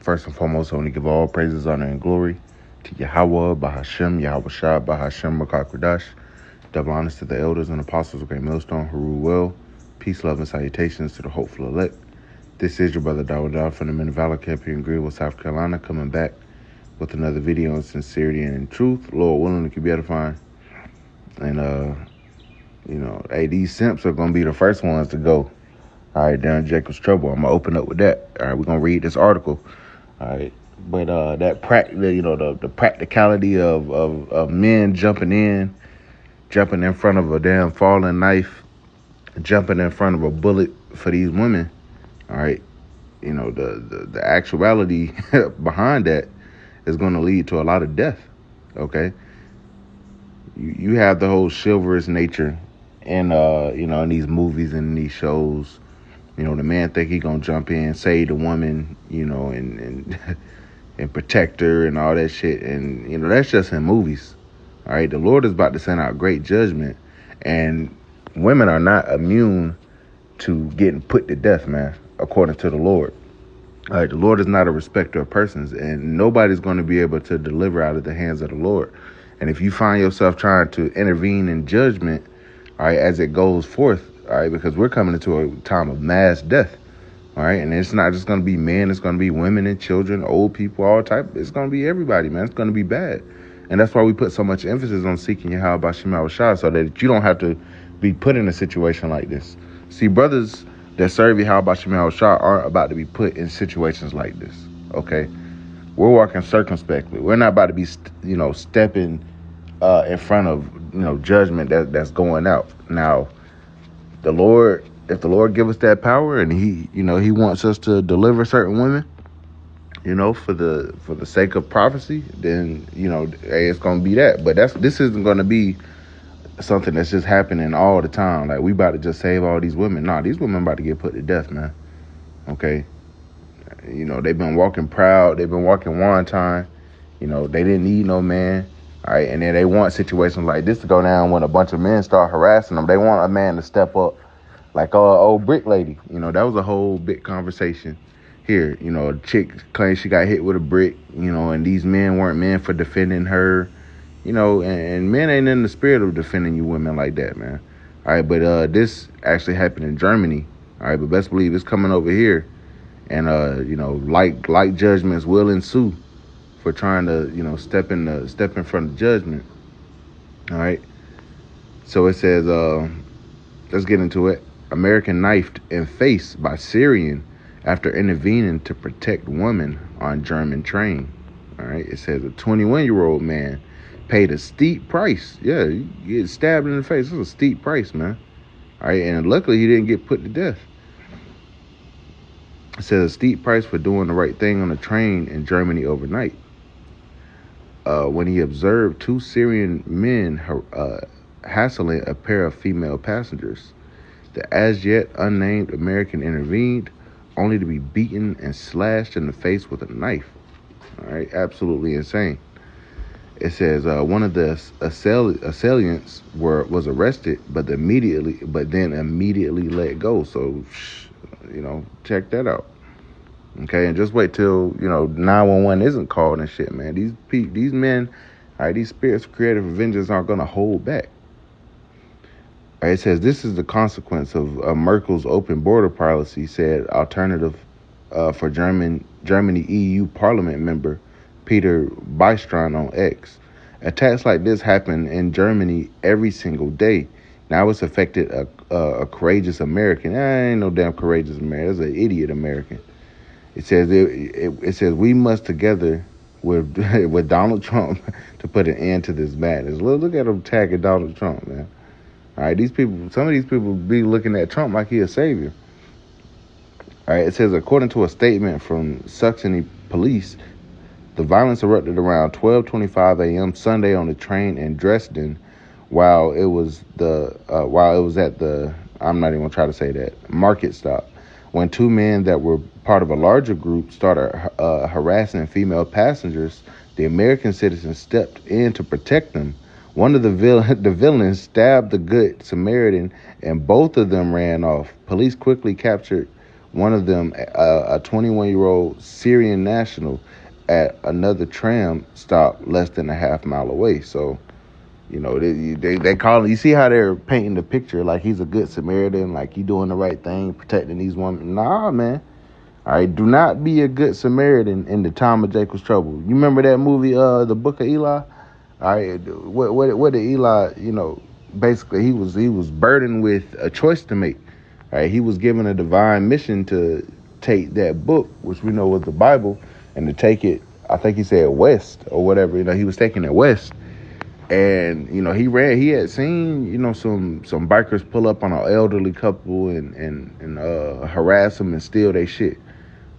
First and foremost, I want to give all praises, honor, and glory to Yahweh, Bahashem, Yahweh Shah, Bahashem, Makakwadash. Double honors to the elders and apostles of Great Millstone who rule well. Peace, love, and salutations to the hopeful elect. This is your brother Dawud from the Men of Valor camp here in Greenville, South Carolina, coming back with another video on sincerity and in truth. Lord willing, it could be edifying. And, hey, these simps are going to be the first ones to go. All right, down Jacob's trouble. I'm going to open up with that. All right, we're going to read this article. All right, but the practicality of men jumping in front of a damn falling knife, jumping in front of a bullet for these women. All right, the actuality behind that is going to lead to a lot of death. Okay, you have the whole chivalrous nature, and in these movies and in these shows. The man think he gonna jump in, save the woman, and and protect her and all that shit. And, that's just in movies. All right. The Lord is about to send out great judgment. And women are not immune to getting put to death, man, according to the Lord. All right. The Lord is not a respecter of persons. And nobody's going to be able to deliver out of the hands of the Lord. And if you find yourself trying to intervene in judgment, all right, as it goes forth, all right, because we're coming into a time of mass death, all right, and it's not just going to be men, it's going to be women and children, old people, all type. It's going to be everybody, man. It's going to be bad, and that's why we put so much emphasis on seeking Yahweh B'Shem Shah, so that you don't have to be put in a situation like this. See, brothers that serve Yahweh B'Shem Shah aren't about to be put in situations like this. Okay, we're walking circumspectly. We're not about to be, stepping in front of judgment that's going out now. The Lord, if the Lord give us that power and he wants us to deliver certain women, for the sake of prophecy, then, hey, it's going to be that. But this isn't going to be something that's just happening all the time. Like, we about to just save all these women. Nah, these women about to get put to death, man. Okay. They've been walking proud. They've been walking wanton. They didn't need no man. All right, and then they want situations like this to go down when a bunch of men start harassing them. They want a man to step up, like old brick lady. That was a whole big conversation here. A chick claims she got hit with a brick, and these men weren't men for defending her, and men ain't in the spirit of defending you women like that, man. All right, but this actually happened in Germany. All right, but best believe it's coming over here, and like judgments will ensue for trying to, step in front of judgment. All right. So it says, let's get into it. American knifed in face by Syrian after intervening to protect woman on German train. All right. It says a 21-year-old man paid a steep price. Yeah, you get stabbed in the face. It's a steep price, man. All right. And luckily he didn't get put to death. It says a steep price for doing the right thing on a train in Germany overnight. When he observed two Syrian men hassling a pair of female passengers. The as yet unnamed American intervened, only to be beaten and slashed in the face with a knife. All right, absolutely insane. It says one of the assailants was arrested, but then immediately let go. So, check that out. Okay, and just wait till 911 isn't called and shit, man. These men, all right, these spirits of creative vengeance aren't gonna hold back. All right, it says this is the consequence of Merkel's open border policy, said alternative for Germany EU Parliament member Peter Bystron on X. Attacks like this happen in Germany every single day. Now it's affected a courageous American. Ain't no damn courageous American. It's an idiot American. It says it says we must together with with Donald Trump to put an end to this madness. Look at them tagging Donald Trump, man. All right, some of these people be looking at Trump like he a savior. All right, it says according to a statement from Saxony police, the violence erupted around 12:25 a.m. Sunday on the train in Dresden, while it was at the I'm not even gonna try to say that market stop. When two men that were part of a larger group started harassing female passengers, the American citizens stepped in to protect them. One of the villains stabbed the good Samaritan, and both of them ran off. Police quickly captured one of them, a 21-year-old Syrian national, at another tram stop less than a half mile away. So, you know, they call it. You see how they're painting the picture like he's a good Samaritan, like he doing the right thing, protecting these women. Nah, man. All right, do not be a good Samaritan in the time of Jacob's trouble. You remember that movie, The Book of Eli? All right, what did Eli? You know, basically he was burdened with a choice to make. All right, he was given a divine mission to take that book, which we know was the Bible, and to take it. I think he said west or whatever. You know, he was taking it west. And, you know, he had seen, you know, some bikers pull up on an elderly couple and harass them and steal their shit.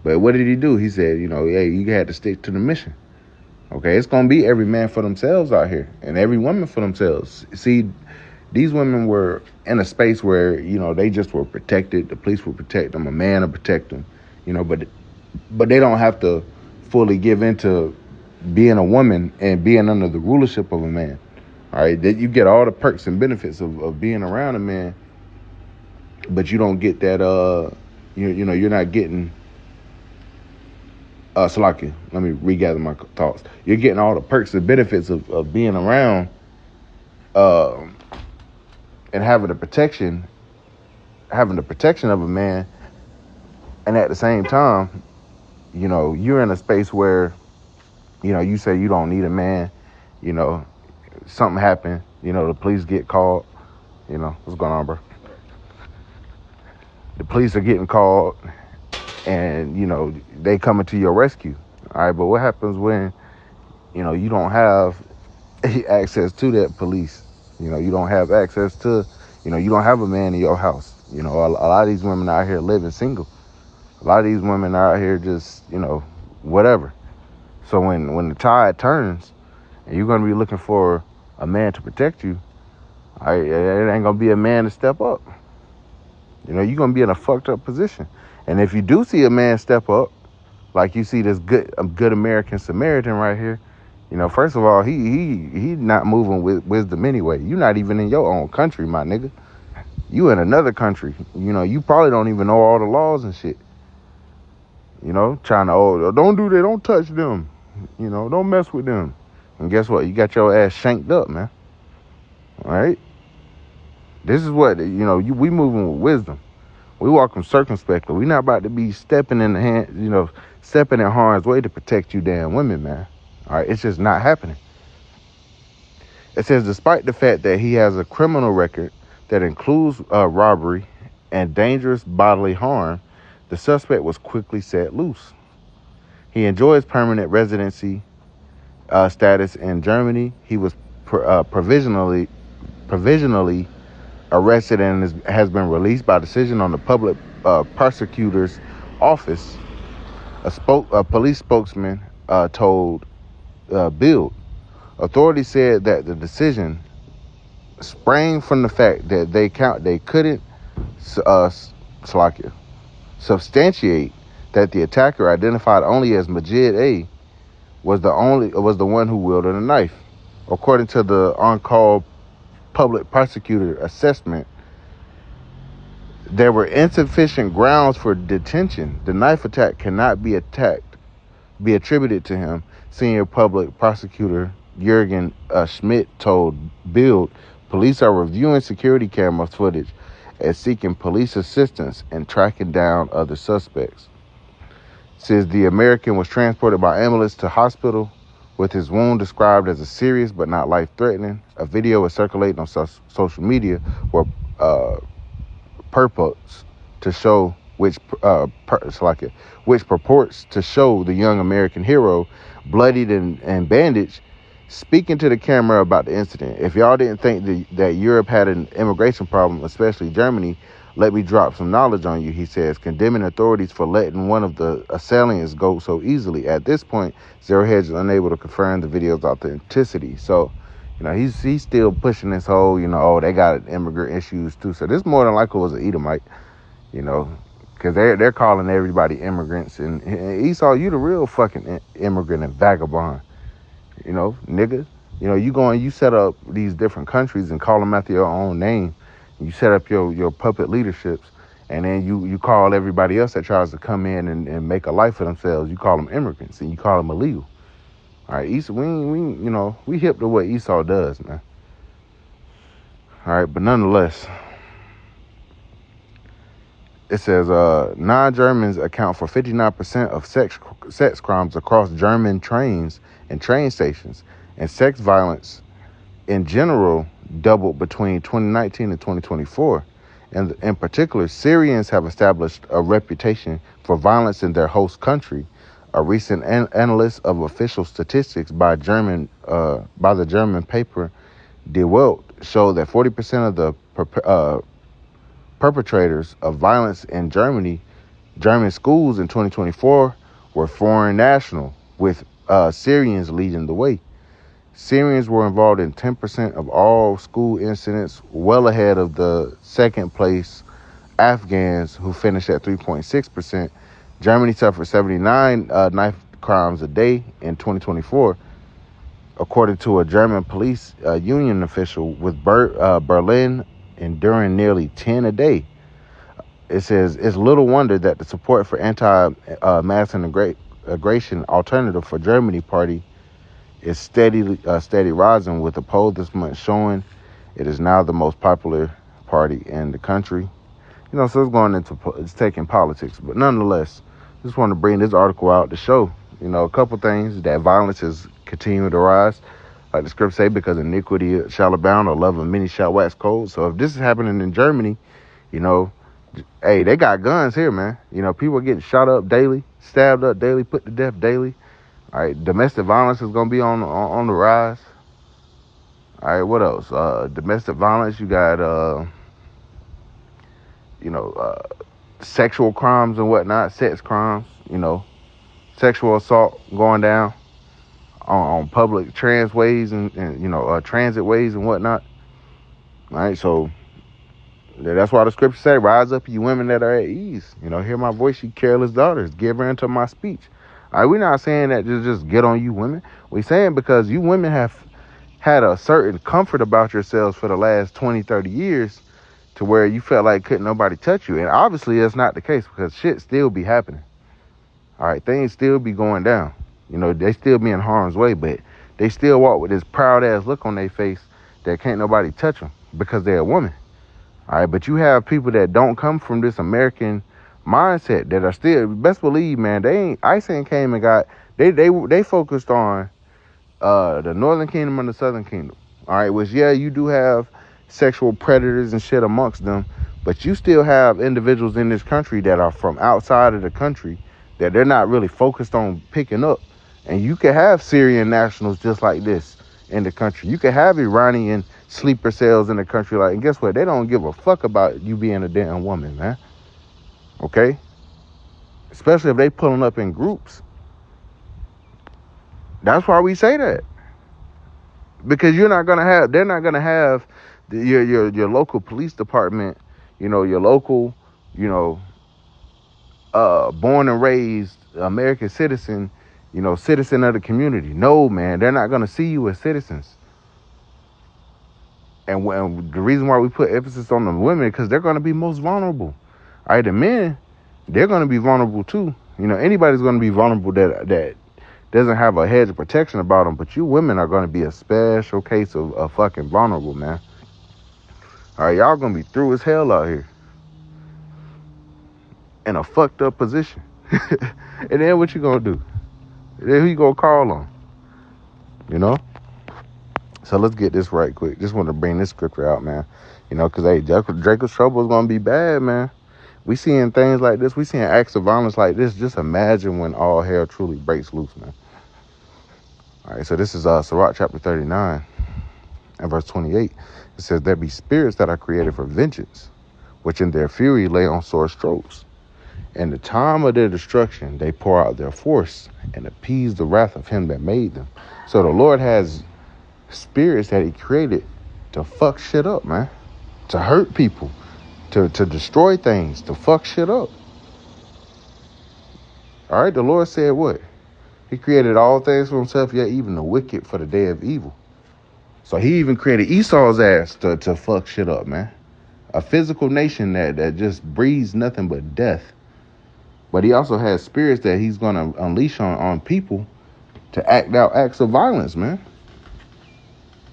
But what did he do? He said, you know, hey, you had to stick to the mission. Okay, it's going to be every man for themselves out here and every woman for themselves. See, these women were in a space where, you know, they just were protected. The police would protect them. A man would protect them, you know, but they don't have to fully give into being a woman and being under the rulership of a man. All right, that you get all the perks and benefits of being around a man, but you don't get that, you know, you're not getting... Salaki, let me regather my thoughts. You're getting all the perks and benefits of being around and having the protection of a man, and at the same time, you know, you're in a space where, you know, you say you don't need a man, you know, something happened, you know, the police get called, you know, what's going on, bro? The police are getting called, and, you know, they coming to your rescue. All right, but what happens when, you know, you don't have access to that police? You know, you don't have access to, you know, you don't have a man in your house. You know, a lot of these women out here living single. A lot of these women are out here just, you know, whatever. So when the tide turns and you're going to be looking for a man to protect you, it ain't going to be a man to step up. You know, you're going to be in a fucked up position. And if you do see a man step up, like you see this good American Samaritan right here, you know, first of all, he not moving with wisdom anyway. You're not even in your own country, my nigga. You in another country. You know, you probably don't even know all the laws and shit. You know, trying to, oh, don't do that, don't touch them. You know, don't mess with them. And guess what? You got your ass shanked up, man. All right? This is what, you know, we moving with wisdom. We walking circumspectly. We not about to be stepping in harm's way to protect you damn women, man. All right, it's just not happening. It says, despite the fact that he has a criminal record that includes robbery and dangerous bodily harm, the suspect was quickly set loose. He enjoys permanent residency status in Germany. He was provisionally arrested and has been released by decision on the public prosecutor's office. A police spokesman told Bild. Authorities said that the decision sprang from the fact that they couldn't substantiate that the attacker, identified only as Majid A, was the one who wielded a knife. According to the on-call public prosecutor assessment, there were insufficient grounds for detention. The knife attack cannot be attributed to him. Senior public prosecutor Jürgen Schmidt told Bild, police are reviewing security camera footage and seeking police assistance in tracking down other suspects. Says the American was transported by ambulance to hospital with his wound described as a serious but not life-threatening. A video is circulating on social media where purports to show which purports to show the young American hero bloodied and bandaged, speaking to the camera about the incident. If y'all didn't think that Europe had an immigration problem, especially Germany, let me drop some knowledge on you, he says, condemning authorities for letting one of the assailants go so easily. At this point, Zero Hedge is unable to confirm the video's authenticity. So, you know, he's still pushing this whole, you know, oh, they got immigrant issues too. So this more than likely was an Edomite, you know, because they're calling everybody immigrants. And Esau, you the real fucking immigrant and vagabond, you know, nigga. You know, you set up these different countries and call them after your own name. You set up your puppet leaderships, And then you call everybody else that tries to come in and make a life for themselves, you call them immigrants and you call them illegal. All right, Esau, we hip to what Esau does, man. All right, but nonetheless, it says non-Germans account for 59% of sex crimes across German trains and train stations, and sex violence in general doubled between 2019 and 2024. And in particular, Syrians have established a reputation for violence in their host country. A recent analysis of official statistics by the German paper Die Welt showed that 40% of the perpetrators of violence in German schools in 2024 were foreign national, with Syrians leading the way. Syrians were involved in 10% of all school incidents, well ahead of the second place Afghans, who finished at 3.6%. Germany suffered 79 knife crimes a day in 2024, according to a German police union official, with Berlin enduring nearly 10 a day. It says it's little wonder that the support for anti-mass immigration alternative for Germany party is steady rising, with a poll this month showing it is now the most popular party in the country. So it's taking politics, but nonetheless, just want to bring this article out to show, a couple things, that violence is continuing to rise, like the scripts say, because iniquity shall abound, or love of many shall wax cold. So if this is happening in Germany, hey, they got guns here, man. People are getting shot up daily, stabbed up daily, put to death daily. All right, domestic violence is going to be on the rise. All right, what else? Domestic violence, you got, sexual crimes and whatnot, sex crimes, sexual assault going down on public transways and transit ways and whatnot. All right, so that's why the scriptures say, rise up, you women that are at ease. Hear my voice, you careless daughters. Give her into my speech. All right, we're not saying that just get on you women. We're saying because you women have had a certain comfort about yourselves for the last 20, 30 years to where you felt like couldn't nobody touch you. And obviously that's not the case, because shit still be happening. All right, things still be going down. They still be in harm's way, but they still walk with this proud-ass look on their face that can't nobody touch them because they're a woman. All right, but you have people that don't come from this American mindset that are still, best believe, man, ICE ain't came and got, they focused on the Northern Kingdom and the Southern Kingdom. All right, which, yeah, you do have sexual predators and shit amongst them, but you still have individuals in this country that are from outside of the country that they're not really focused on picking up. And you can have Syrian nationals just like this in the country. You can have Iranian sleeper cells in the country, and guess what? They don't give a fuck about you being a damn woman, man. Okay? Especially if they pulling up in groups. That's why we say that. Because they're not gonna have your local police department, your local, born and raised American citizen, citizen of the community. No, man, they're not gonna see you as citizens. And the reason why we put emphasis on the women, because they're gonna be most vulnerable. All right, the men, they're gonna be vulnerable too. Anybody's gonna be vulnerable that doesn't have a hedge of protection about them. But you women are gonna be a special case of fucking vulnerable, man. All right, y'all gonna be through as hell out here in a fucked up position. And then what you gonna do? Then who you gonna call on? So let's get this right quick. Just want to bring this scripture out, man. Because hey, Jacob's trouble is gonna be bad, man. We seeing things like this. We seeing acts of violence like this. Just imagine when all hell truly breaks loose, man. All right, so this is Sirach chapter 39 and verse 28. It says, there be spirits that are created for vengeance, which in their fury lay on sore strokes. In the time of their destruction, they pour out their force and appease the wrath of him that made them. So the Lord has spirits that he created to fuck shit up, man. To hurt people, to destroy things, to fuck shit up. All right, the Lord said what? He created all things for himself, yet even the wicked for the day of evil. So he even created Esau's ass to fuck shit up, man. A physical nation that just breeds nothing but death. But he also has spirits that he's going to unleash on people to act out acts of violence, man.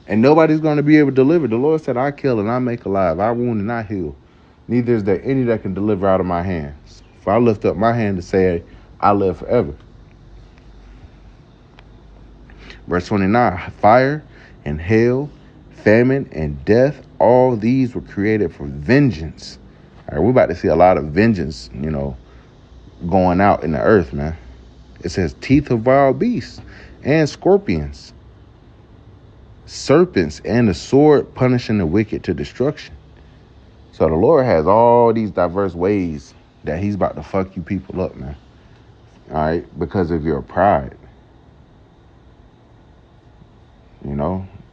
And nobody's going to be able to deliver. The Lord said, I kill and I make alive. I wound and I heal. Neither is there any that can deliver out of my hands. If I lift up my hand to say, I live forever. Verse 29, fire and hail, famine and death, all these were created for vengeance. All right, we're about to see a lot of vengeance, going out in the earth, man. It says teeth of wild beasts and scorpions, serpents, and the sword punishing the wicked to destruction. So the Lord has all these diverse ways that he's about to fuck you people up, man. All right, because of your pride.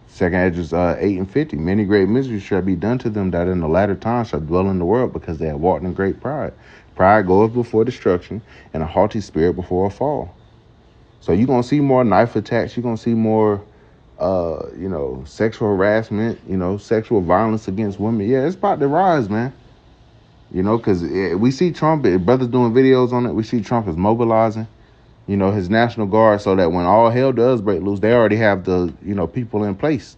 Second Esdras 8:50. Many great miseries shall be done to them that in the latter time shall dwell in the world, because they have walked in great pride. Pride goeth before destruction, and a haughty spirit before a fall. So you're going to see more knife attacks. You're going to see more, sexual harassment, sexual violence against women. Yeah, it's about to rise, man. Because we see Trump, brothers doing videos on it. We see Trump is mobilizing, his National Guard, so that when all hell does break loose, they already have the, people in place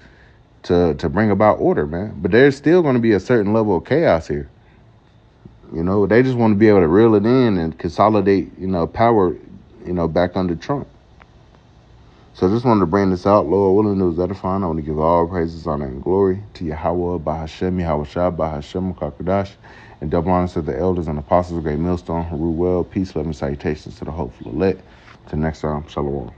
to bring about order, man. But there's still going to be a certain level of chaos here. They just want to be able to reel it in and consolidate, power, back under Trump. So I just wanted to bring this out. Lord willing, it was edifying. I want to give all praises, honor, and glory to Yahweh, Bahashem, Yahweh Shah, Bahashem, Kakudash, and double honors to the elders and apostles of Great Millstone, who rule well. Peace, love, and salutations to the hopeful elect. Till next time, shalom.